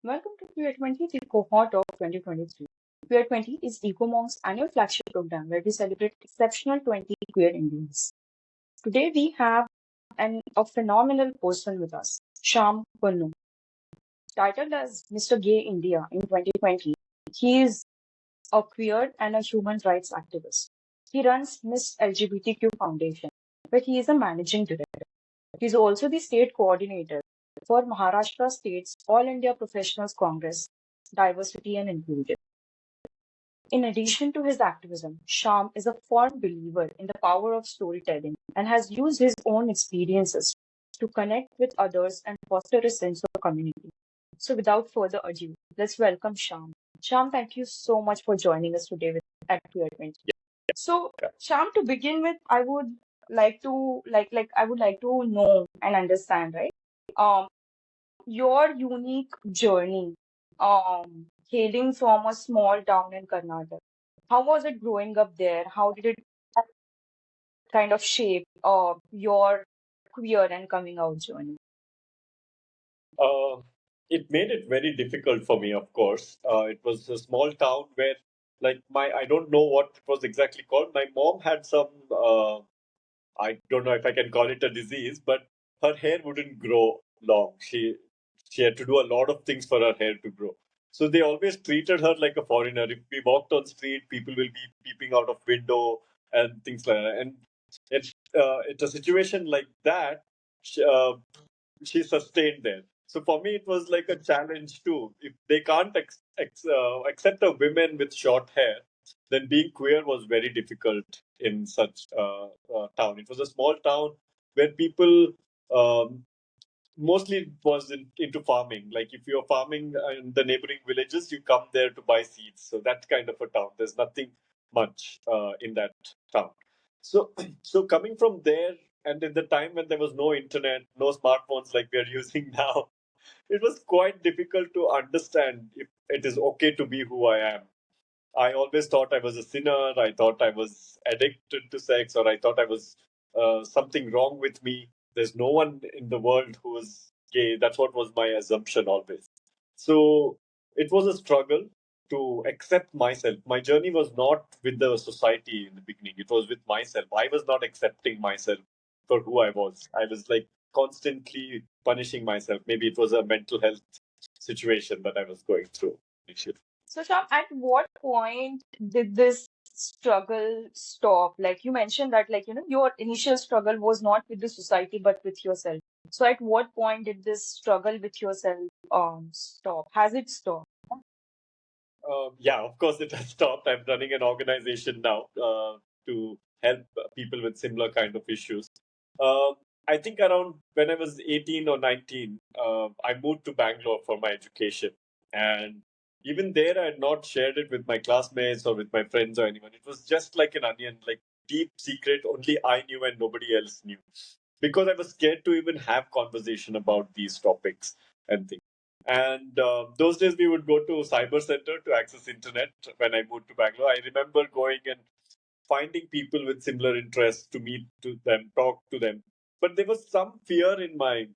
Welcome to QueerTWENTY, the cohort of 2023. QueerTWENTY is EcoMong's annual flagship program where we celebrate exceptional 20 queer Indians. Today we have a phenomenal person with us, Shyam Konnur. Titled as Mr. Gay India in 2020, he is a queer and a human rights activist. He runs Miss LGBTQ Foundation, where he is a managing director. He is also the state coordinator for Maharashtra State's All India Professionals Congress, Diversity and Inclusion. In addition to his activism, Shyam is a firm believer in the power of storytelling and has used his own experiences to connect with others and foster a sense of community. So without further ado, let's welcome Shyam. Shyam, thank you so much for joining us today at QueerTWENTY. So, Shyam, to begin with, I would like to I would like to know and understand, right? Um, your unique journey, hailing from a small town in Karnataka. How was it growing up there? How did it kind of shape your queer and coming out journey? Uh, it made it very difficult for me, of course. It was a small town where, I don't know what it was exactly called. My mom had some, I don't know if I can call it a disease, but her hair wouldn't grow long. She had to do a lot of things for her hair to grow. So they always treated her like a foreigner. If we walked on street, people will be peeping out of window and things like that. And it's a situation like that. She, uh, she sustained there. So for me, it was like a challenge too. If they can't accept a women with short hair, then being queer was very difficult in such town. It was a small town where people mostly was into farming. Like if you're farming in the neighboring villages, you come there to buy seeds. So that kind of a town. There's nothing much in that town. So, so coming from there, and in the time when there was no internet, no smartphones like we are using now, it was quite difficult to understand if it is okay to be who I am. I always thought I was a sinner. I thought I was addicted to sex, or I thought I was something wrong with me. There's no one in the world who is gay. That's what was my assumption always. So it was a struggle to accept myself. My journey was not with the society in the beginning, it was with myself. I was not accepting myself for who I was. I was like constantly punishing myself. Maybe it was a mental health situation that I was going through. So, Shyam, at what point did this struggle stop? Like you mentioned that, your initial struggle was not with the society but with yourself. So, at what point did this struggle with yourself stop? Has it stopped? Yeah, of course it has stopped. I'm running an organization now to help people with similar kind of issues. Uh, I think around when I was 18 or 19, I moved to Bangalore for my education. And even there, I had not shared it with my classmates or with my friends or anyone. It was just like an onion, like deep secret, only I knew and nobody else knew. Because I was scared to even have conversation about these topics and things. And those days we would go to cyber center to access internet. When I moved to Bangalore, I remember going and finding people with similar interests to meet to them, talk to them. But there was some fear in my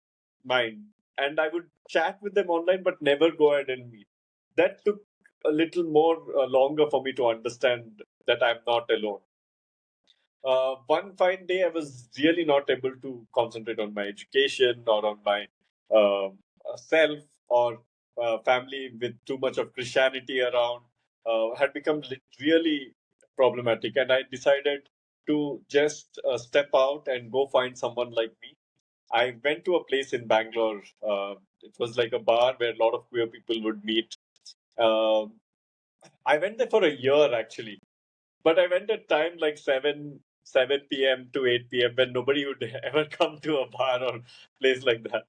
mind, and I would chat with them online, but never go ahead and meet. That took a little more longer for me to understand that I'm not alone. One fine day, I was really not able to concentrate on my education or on my self or family with too much of Christianity around. Had become really problematic, and I decided to just step out and go find someone like me. I went to a place in Bangalore. It was like a bar where a lot of queer people would meet. Um I went there for a year actually, but I went at time like 7 p.m. to 8 p.m. when nobody would ever come to a bar or place like that.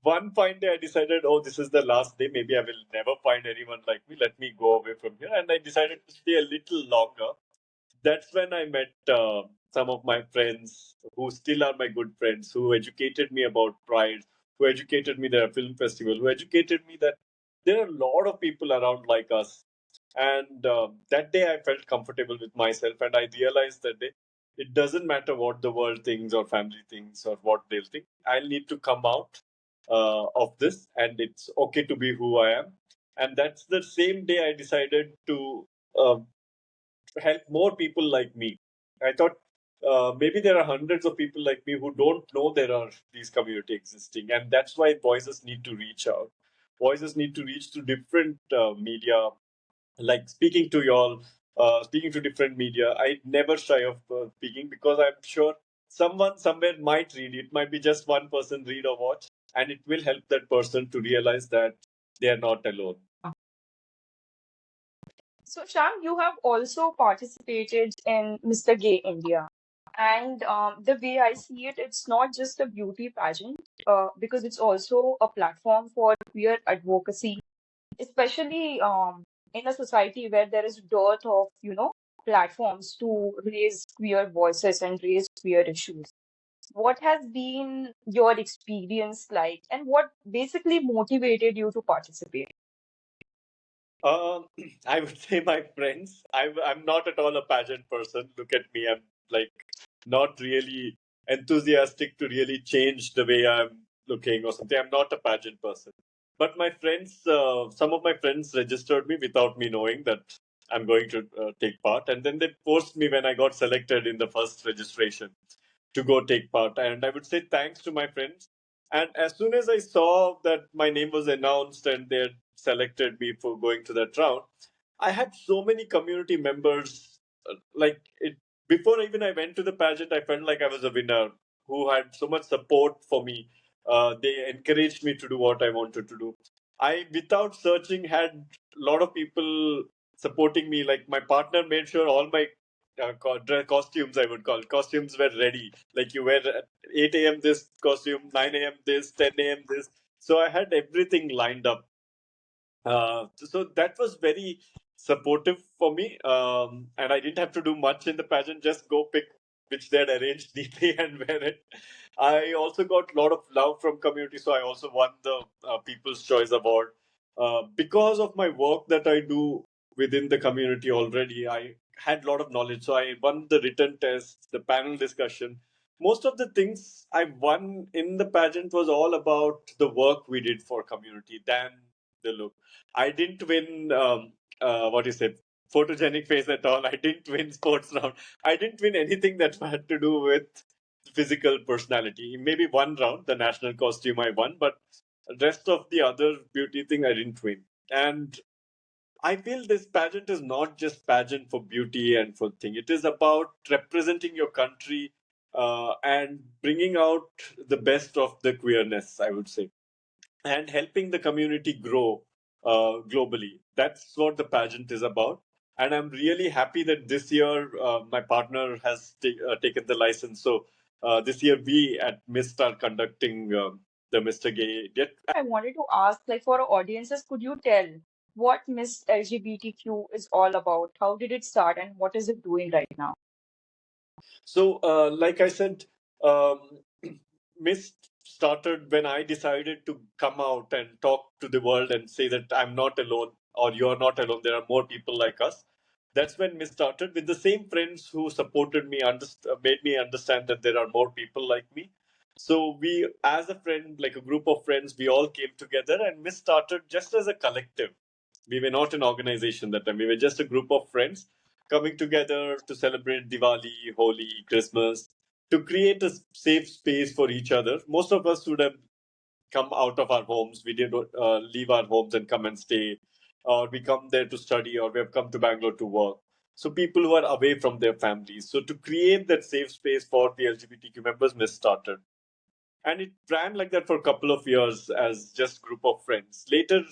One fine day, I decided, oh, this is the last day. Maybe I will never find anyone like me. Let me go away from here. And I decided to stay a little longer. That's when I met some of my friends who still are my good friends, who educated me about Pride, who educated me there are film festival, who educated me that there are a lot of people around like us. And that day I felt comfortable with myself, and I realized that day it doesn't matter what the world thinks or family thinks or what they'll think. I'll need to come out of this, and it's okay to be who I am. And that's the same day I decided to uh, help more people like me. I thought maybe there are hundreds of people like me who don't know there are these community existing, and that's why voices need to reach out. Voices need to reach to different media, like speaking to y'all, speaking to different media. I never shy of speaking because I'm sure someone somewhere might read it. Might be just one person read or watch, and it will help that person to realize that they are not alone. So, Sham, you have also participated in Mr. Gay India. And the way I see it, it's not just a beauty pageant, because it's also a platform for queer advocacy, especially in a society where there is dearth of, platforms to raise queer voices and raise queer issues. What has been your experience like, and what basically motivated you to participate? Um, I would say my friends. I'm not at all a pageant person. Look at me. I'm like not really enthusiastic to really change the way I'm looking or something. I'm not a pageant person. But my friends, some of my friends registered me without me knowing that I'm going to take part. And then they forced me when I got selected in the first registration to go take part. And I would say thanks to my friends. And as soon as I saw that my name was announced and they had selected me for going to that round, I had so many community members. Like it before even I went to the pageant, I felt like I was a winner who had so much support for me. They encouraged me to do what I wanted to do. I, without searching, had a lot of people supporting me. Like my partner made sure all my costumes, I would call costumes, were ready. Like you wear at 8 a.m. this costume, 9 a.m. this, 10 a.m. this. So I had everything lined up. So that was very supportive for me. And I didn't have to do much in the pageant, just go pick which they had arranged neatly and wear it. I also got a lot of love from community, so I also won the People's Choice Award. Because of my work that I do within the community already, I had a lot of knowledge. So I won the written test, the panel discussion. Most of the things I won in the pageant was all about the work we did for community than the look. I didn't win, what is it, photogenic face at all. I didn't win sports round. I didn't win anything that had to do with physical personality. Maybe one round, the national costume I won, but the rest of the other beauty thing I didn't win. And I feel this pageant is not just pageant for beauty and for thing. It is about representing your country and bringing out the best of the queerness, I would say, and helping the community grow globally. That's what the pageant is about. And I'm really happy that this year my partner has taken the license. So this year we at MIST are conducting the Mr. Gay. I wanted to ask, like for our audiences, could you tell what Miss LGBTQ is all about? How did it start and what is it doing right now? So, like I said, um, Mist started when I decided to come out and talk to the world and say that I'm not alone or you're not alone. There are more people like us. That's when Mist started with the same friends who supported me, made me understand that there are more people like me. So we, as a friend, like a group of friends, we all came together and Mist started just as a collective. We were not an organization that time. We were just a group of friends coming together to celebrate Diwali, Holi, Christmas, to create a safe space for each other. Most of us would have come out of our homes. We did leave our homes and come and stay, or we come there to study, or we have come to Bangalore to work. So people who are away from their families. So to create that safe space for the LGBTQ members, Miss started, and it ran like that for a couple of years as just group of friends. Later,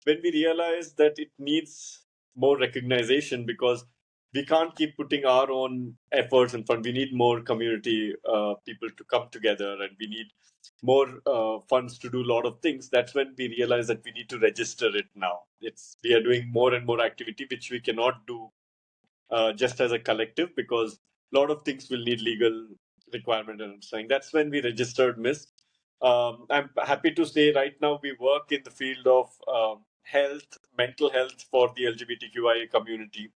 when we realized that it needs more recognition because we can't keep putting our own efforts in front, we need more community people to come together, and we need more funds to do a lot of things. That's when we realized that we need to register it now. It's We are doing more and more activity which we cannot do just as a collective because a lot of things will need legal requirement and understanding. That's when we registered MIST. I'm happy to say right now we work in the field of health, mental health for the LGBTQIA community.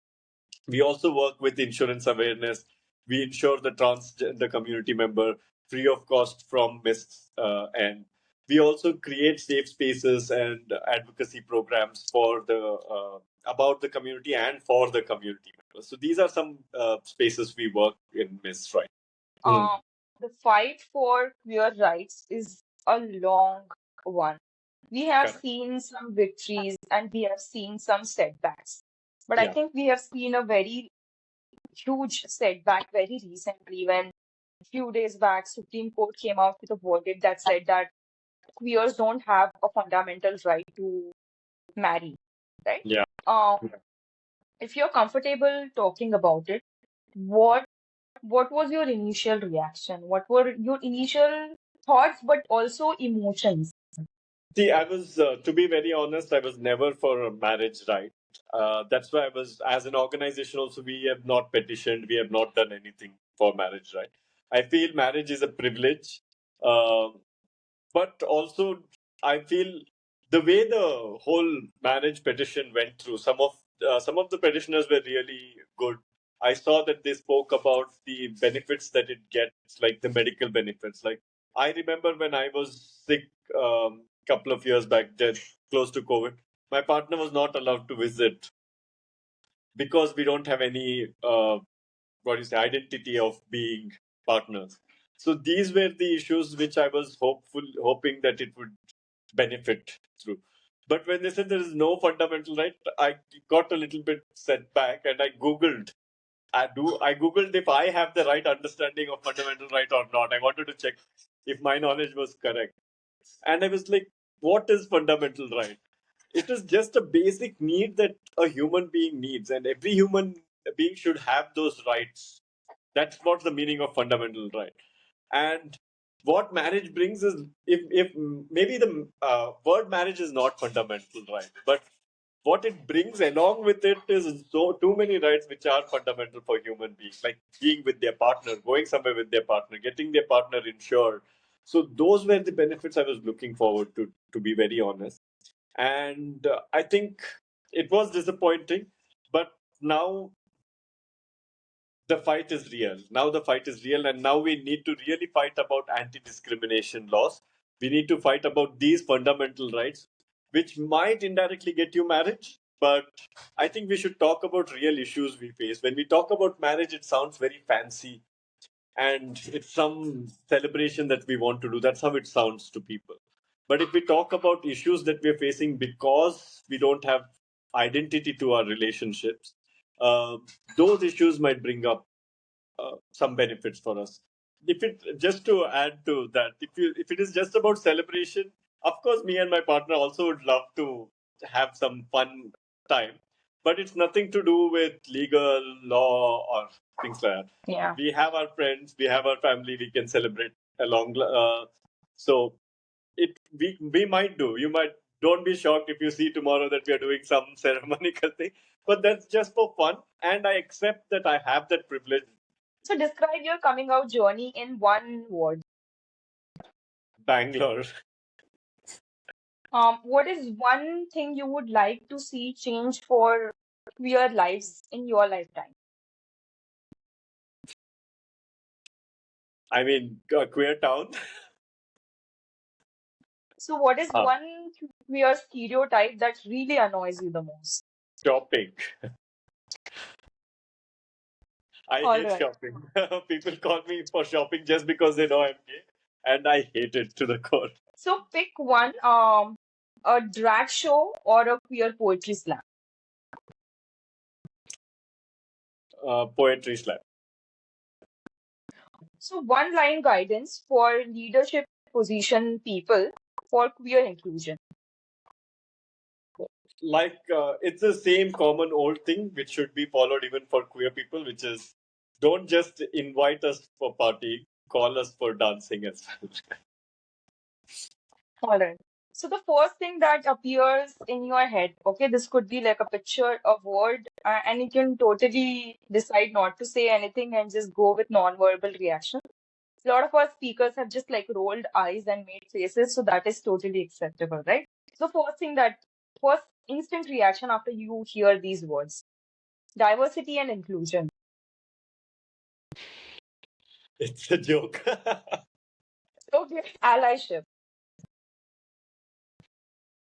We also work with insurance awareness. We insure the transgender community member free of cost from MIST end. we also create safe spaces and advocacy programs for the about the community and for the community members. So these are some spaces we work in, Miss, right? Mm. The fight for queer rights is a long one. We have Correct. seen some victories and we have seen some setbacks. But I Yeah. think we have seen a very huge setback very recently when a few days back Supreme Court came out with a verdict that said that queers don't have a fundamental right to marry, right? Yeah. Um, if you're comfortable talking about it, what what was your initial reaction? What were your initial thoughts, but also emotions? See, I was, to be very honest, I was never for a marriage right. That's why I was, as an organization, also, we have not petitioned, we have not done anything for marriage right. I feel marriage is a privilege, uh, but also I feel the way the whole marriage petition went through, some of the petitioners were really good. I saw that they spoke about the benefits that it gets, like the medical benefits. Like I remember when I was sick couple of years back, just close to COVID, my partner was not allowed to visit because we don't have any what do you say identity of being partners. So these were the issues which I was hoping that it would benefit through. But when they said there is no fundamental right, I got a little bit set back and I googled. I googled if I have the right understanding of fundamental right or not. I wanted to check if my knowledge was correct, and I was like, what is fundamental right? It is just a basic need that a human being needs, and every human being should have those rights. That's what the meaning of fundamental right. And what marriage brings is, if maybe the word marriage is not fundamental right, but what it brings along with it is so too many rights which are fundamental for human beings, like being with their partner, going somewhere with their partner, getting their partner insured. So those were the benefits I was looking forward to be very honest. And I think it was disappointing, but now the fight is real. Now the fight is real, and now we need to really fight about anti-discrimination laws. We need to fight about these fundamental rights, which might indirectly get you marriage. But I think we should talk about real issues we face. When we talk about marriage, it sounds very fancy and it's some celebration that we want to do. That's how it sounds to people. But if we talk about issues that we're facing because we don't have identity to our relationships, uh, those issues might bring up some benefits for us. If it just to add to that, if it is just about celebration, of course, me and my partner also would love to have some fun time, but it's nothing to do with legal law or things like that. Yeah. We have our friends, we have our family, we can celebrate along. So we might do. You might don't be shocked if you see tomorrow that we are doing some ceremonial thing, but that's just for fun, and I accept that I have that privilege. So describe your coming out journey in one word. Bangalore. What is one thing you would like to see change for queer lives in your lifetime? I mean, queer town. So what is Ah, one queer stereotype that really annoys you the most? shopping. I All hate right. shopping. People call me for shopping just because they know I'm gay, and I hate it to the core. So pick one, a drag show or a queer poetry slam. Poetry slam. So one line guidance for leadership position people for queer inclusion. Like it's the same common old thing which should be followed even for queer people, which is don't just invite us for party, call us for dancing as well. All right. So the first thing that appears in your head, okay, this could be like a picture, a word, and you can totally decide not to say anything and just go with non-verbal reaction. A lot of our speakers have just like rolled eyes and made faces, so that is totally acceptable, right? So first instant reaction after you hear these words, diversity and inclusion. It's a joke. Okay. Allyship.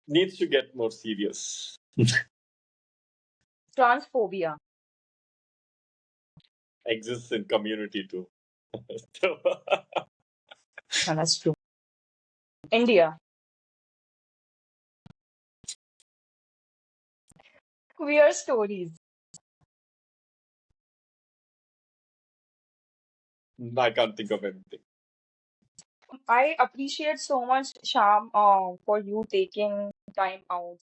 needs to get more serious. Transphobia. Exists in community too. So, No, that's true. India. Queer stories. I can't think of anything. I appreciate so much, Sham, for you taking time out